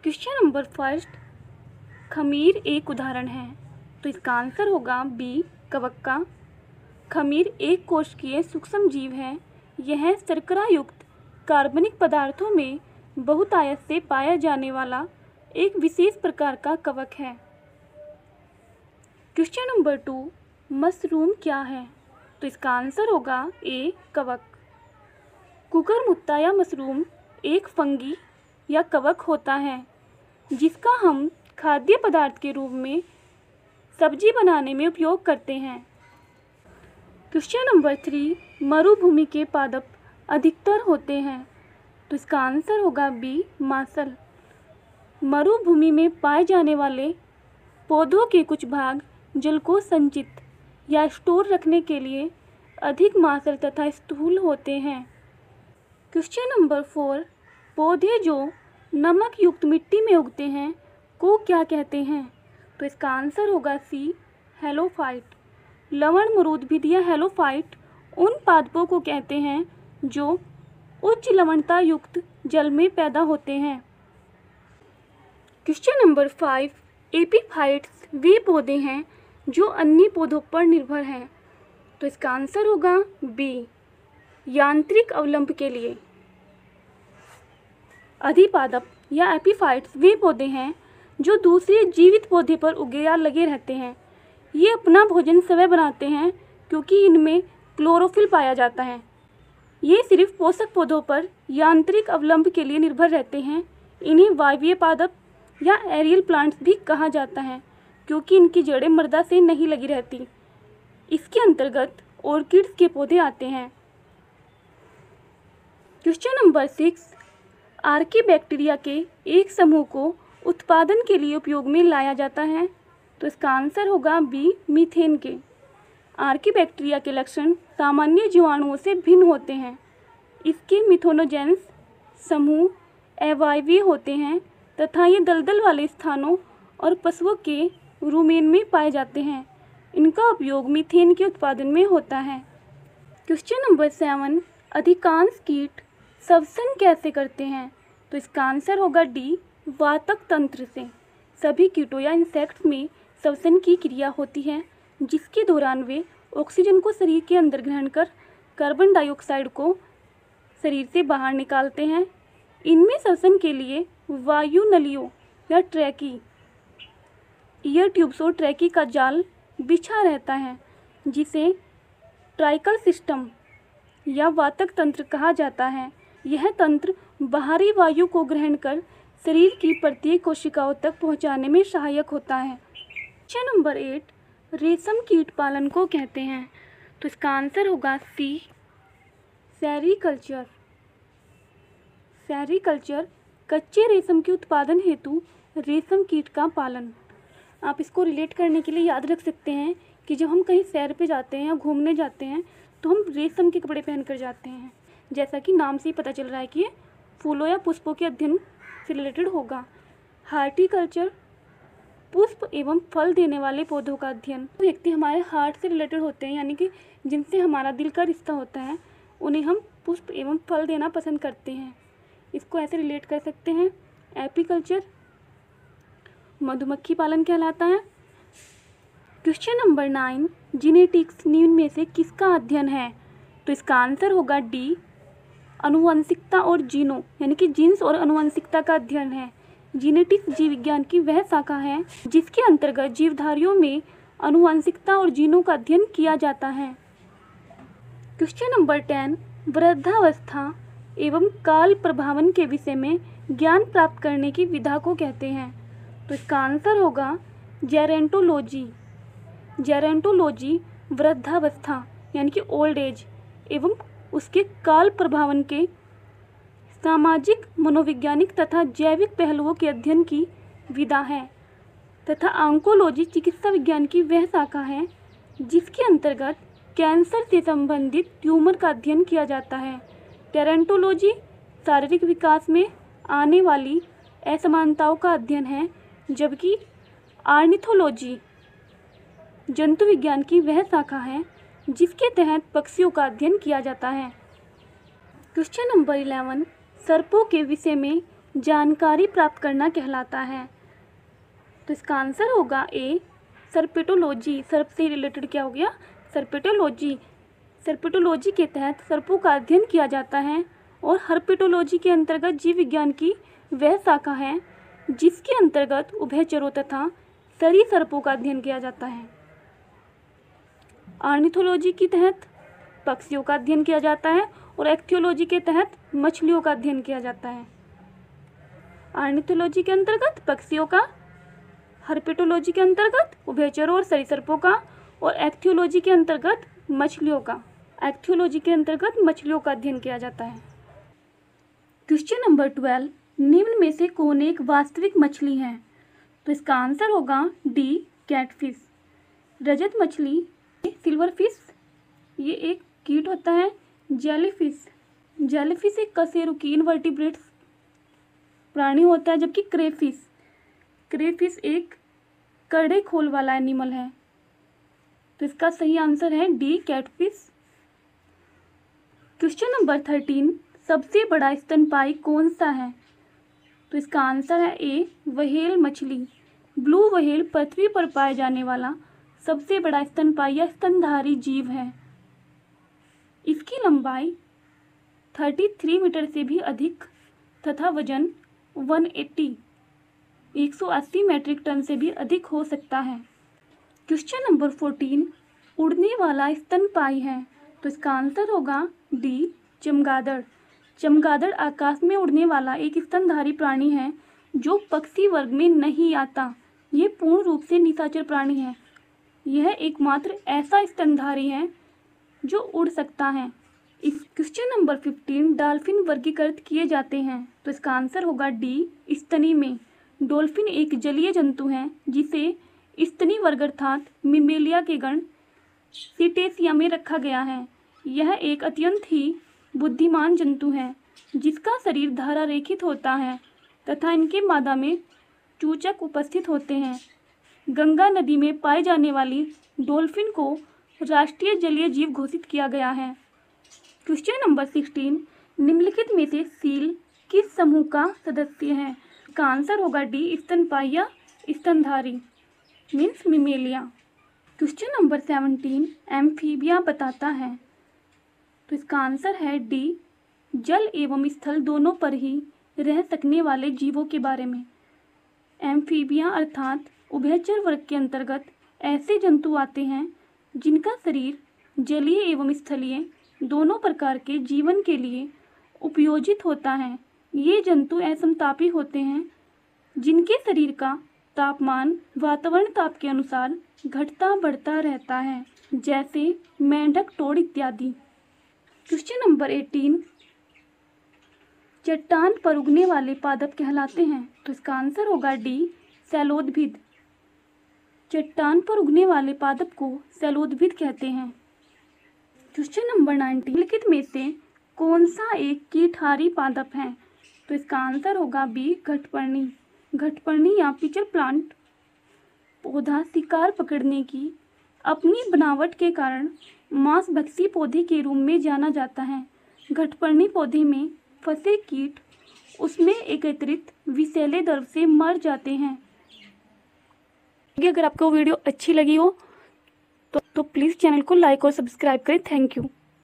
Question number first, खमीर एक उदाहरण है, तो इसका आंसर होगा बी कवक्का। खमीर एक कोशिकीय सूक्ष्म जीव है। यह शर्करा युक्त कार्बनिक पदार्थों में बहुतायत से पाया जाने वाला एक विशेष प्रकार का कवक है। क्वेश्चन नंबर 2, मशरूम क्या है, तो इसका आंसर होगा ए कवक। कुकुरमुत्ता या मशरूम एक फंगी या कवक होता है जिसका हम खाद्य पदार्थ के रूप में सब्जी बनाने में उपयोग करते हैं। क्वेश्चन नंबर 3, मरुभूमि के पादप अधिकतर होते हैं, तो इसका आंसर होगा बी मांसल। मरुभूमि में पाए जाने वाले पौधों के कुछ भाग जल को संचित या स्टोर रखने के लिए अधिक मांसल तथा स्थूल होते हैं। क्वेश्चन नंबर 4, पौधे जो नमक युक्त मिट्टी में उगते हैं को क्या कहते हैं, तो इसका आंसर होगा सी हेलोफाइट। लवण मरूदभिद या हेलोफाइट उन पादपों को कहते हैं जो उच्च लवणता युक्त जल में पैदा होते हैं। क्वेश्चन नंबर 5, एपीफाइट्स वे पौधे हैं जो अन्य पौधों पर निर्भर हैं, तो इसका आंसर होगा बी यांत्रिक अवलंब के लिए। अधिपादप या एपीफाइट्स वे पौधे हैं जो दूसरे जीवित पौधे पर उगे या लगे रहते हैं। ये अपना भोजन स्वयं बनाते हैं क्योंकि इनमें क्लोरोफिल पाया जाता है। ये सिर्फ पोषक पौधों पर यांत्रिक अवलंब के लिए निर्भर रहते हैं। इन्हें वायवीय पादप या एरियल प्लांट्स भी कहा जाता है क्योंकि इनकी जड़ें मृदा से नहीं लगी रहती। इसके अंतर्गत ऑर्किड्स के पौधे आते हैं। क्वेश्चन नंबर 6, आर्कीबैक्टीरिया के एक समूह को उत्पादन के लिए उपयोग में लाया जाता है, तो इसका आंसर होगा बी मीथेन के। आर्कीबैक्टीरिया के लक्षण सामान्य जीवाणुओं से भिन्न होते हैं। इसके मिथेनोजेंस समूह अवायवीय होते हैं तथा ये दलदल वाले स्थानों और पशुओं के रुमेन में पाए जाते हैं। इनका उपयोग मीथेन के उत्पादन में होता है। क्वेश्चन नंबर 7, अधिकांश कीट श्वसन कैसे करते हैं, तो इसका आंसर होगा डी वातक तंत्र से। सभी कीटों या इंसेक्ट्स में श्वसन की क्रिया होती है जिसके दौरान वे ऑक्सीजन को शरीर के अंदर ग्रहण कर कार्बन डाइऑक्साइड को शरीर से बाहर निकालते हैं। इनमें श्वसन के लिए वायु नलियों या ट्रैकी ईयर ट्यूब्स और ट्रैकी का जाल बिछा रहता है जिसे ट्राइकल सिस्टम या वातक तंत्र कहा जाता है। यह तंत्र बाहरी वायु को ग्रहण कर शरीर की प्रत्येक कोशिकाओं तक पहुंचाने में सहायक होता है। क्वेश्चन नंबर 8, रेशम कीट पालन को कहते हैं, तो इसका आंसर होगा सी सेरीकल्चर। सेरीकल्चर कच्चे रेशम के उत्पादन हेतु रेशम कीट का पालन। आप इसको रिलेट करने के लिए याद रख सकते हैं कि जब हम कहीं सैर पे जाते हैं या घूमने जाते हैं तो हम रेशम के कपड़े पहन कर जाते हैं। जैसा कि नाम से ही पता चल रहा है कि ये फूलों या पुष्पों के अध्ययन से रिलेटेड होगा। हार्टिकल्चर पुष्प एवं फल देने वाले पौधों का अध्ययन। व्यक्ति हमारे हार्ट से रिलेटेड होते हैं, यानी कि जिनसे हमारा दिल का रिश्ता होता है, उन्हें हम पुष्प एवं फल देना पसंद करते हैं। इसको ऐसे रिलेट कर सकते हैं। एपीकल्चर मधुमक्खी पालन कहलाता है। क्वेश्चन नंबर 9, जीनेटिक्स निम्न में से किसका अध्ययन है, तो इसका आंसर होगा डी आनुवंशिकता और जीनों यानी कि जीन्स और आनुवंशिकता का अध्ययन है। जीनेटिक्स जीव विज्ञान की वह शाखा है जिसके अंतर्गत जीवधारियों में आनुवंशिकता और जीनों का अध्ययन किया जाता है। क्वेश्चन नंबर 10, वृद्धावस्था एवं काल प्रभावन के विषय में ज्ञान प्राप्त करने की विधा को कहते हैं, तो इसका आंसर होगा जेरेंटोलॉजी। जेरेंटोलॉजी वृद्धावस्था यानी कि ओल्ड एज एवं उसके काल प्रभावन के सामाजिक, मनोवैज्ञानिक तथा जैविक पहलुओं के अध्ययन की विधा है तथा ऑन्कोलॉजी चिकित्सा विज्ञान की वह शाखा है जिसके अंतर्गत कैंसर से संबंधित ट्यूमर का अध्ययन किया जाता है। टेरेंटोलॉजी शारीरिक विकास में आने वाली असमानताओं का अध्ययन है, जबकि आर्निथोलॉजी जंतु विज्ञान की वह शाखा है जिसके तहत पक्षियों का अध्ययन किया जाता है। क्वेश्चन नंबर 11, सर्पों के विषय में जानकारी प्राप्त करना कहलाता है। तो इसका आंसर होगा ए, सर्पेटोलॉजी। सर्प से रिलेटेड क्या हो गया? सर्पेटोलॉजी। सर्पेटोलॉजी के तहत सर्पों का अध्ययन किया जाता है और हर्पेटोलॉजी के अंतर्गत जीव विज्ञान की वह शाखा है जिसके अंतर्गत उभयचरों तथा सरीसृपों का अध्ययन किया जाता है। ऑर्निथोलॉजी के तहत पक्षियों का अध्ययन किया जाता है और एक्थियोलॉजी के तहत मछलियों का अध्ययन किया जाता है। ऑर्निथोलॉजी के अंतर्गत पक्षियों का, हर्पेटोलॉजी के अंतर्गत उभयचरों और सरीसृपों का और एक्थियोलॉजी के अंतर्गत मछलियों का अध्ययन किया जाता है। क्वेश्चन नंबर 12, निम्न में से कौन एक वास्तविक मछली है? तो इसका आंसर होगा डी, कैटफिश। रजत मछली, सिल्वर फिश, ये एक कीट होता है। जेलीफिश एक कशेरुकी इनवर्टिब्रेट्स प्राणी होता है, जबकि क्रेफिश एक करड़े खोल वाला एनिमल है। तो इसका सही आंसर है डी, कैटफिश। क्वेश्चन नंबर 13, सबसे बड़ा स्तनपायी कौन सा है? तो इसका आंसर है ए, व्हेल मछली। ब्लू व्हेल पृथ्वी पर पाए जाने वाला सबसे बड़ा स्तनपायी या स्तनधारी जीव है। इसकी लंबाई 33 मीटर से भी अधिक तथा वजन 180 मैट्रिक टन से भी अधिक हो सकता है। क्वेश्चन नंबर 14, उड़ने वाला स्तनपायी है। तो इसका आंसर होगा डी, चमगादड़। चमगादड़ आकाश में उड़ने वाला एक स्तनधारी प्राणी है जो पक्षी वर्ग में नहीं आता। ये पूर्ण रूप से निशाचर प्राणी है। यह एकमात्र ऐसा स्तनधारी है जो उड़ सकता है। इस क्वेश्चन नंबर 15, डॉल्फिन वर्गीकृत किए जाते हैं। तो इसका आंसर होगा डी, स्तनी में। डॉल्फिन एक जलीय जंतु है जिसे स्तनी वर्ग अर्थात मिमेलिया के गण सीटेसिया में रखा गया है। यह एक अत्यंत ही बुद्धिमान जंतु है जिसका शरीर धारा रेखित होता है तथा इनके मादा में चूचक उपस्थित होते हैं। गंगा नदी में पाई जाने वाली डॉल्फिन को राष्ट्रीय जलीय जीव घोषित किया गया है। क्वेश्चन नंबर 16, निम्नलिखित में से सील किस समूह का सदस्य है? इसका आंसर होगा डी, स्तनपायी या स्तनधारी मीन्स मिमेलिया। क्वेश्चन नंबर 17, एम्फीबिया बताता है। तो इसका आंसर है डी, जल एवं स्थल दोनों पर ही रह सकने वाले जीवों के बारे में। एम्फीबिया अर्थात उभयचर वर्ग के अंतर्गत ऐसे जंतु आते हैं जिनका शरीर जलीय एवं स्थलीय दोनों प्रकार के जीवन के लिए उपयोजित होता है। ये जंतु असमतापी होते हैं जिनके शरीर का तापमान वातावरण ताप के अनुसार घटता बढ़ता रहता है, जैसे मेंढक, टोड इत्यादि। क्वेश्चन नंबर 18, चट्टान पर उगने वाले पादप कहलाते हैं। तो इसका आंसर होगा डी, शैलोदभिद। चट्टान पर उगने वाले पादप को शैलोदभिद कहते हैं। क्वेश्चन नंबर 19, निम्नलिखित में से कौन सा एक कीटहारी पादप है? तो इसका आंसर होगा बी, घटपर्णी। घटपर्णी या पिचर प्लांट पौधा शिकार पकड़ने की अपनी बनावट के कारण मांसभक्षी पौधे के रूप में जाना जाता है। घटपर्णी पौधे में फंसे कीट उसमें एकत्रित विषैले द्रव से मर जाते हैं। अगर आपको वीडियो अच्छी लगी हो तो प्लीज़ चैनल को लाइक और सब्सक्राइब करें। Thank you.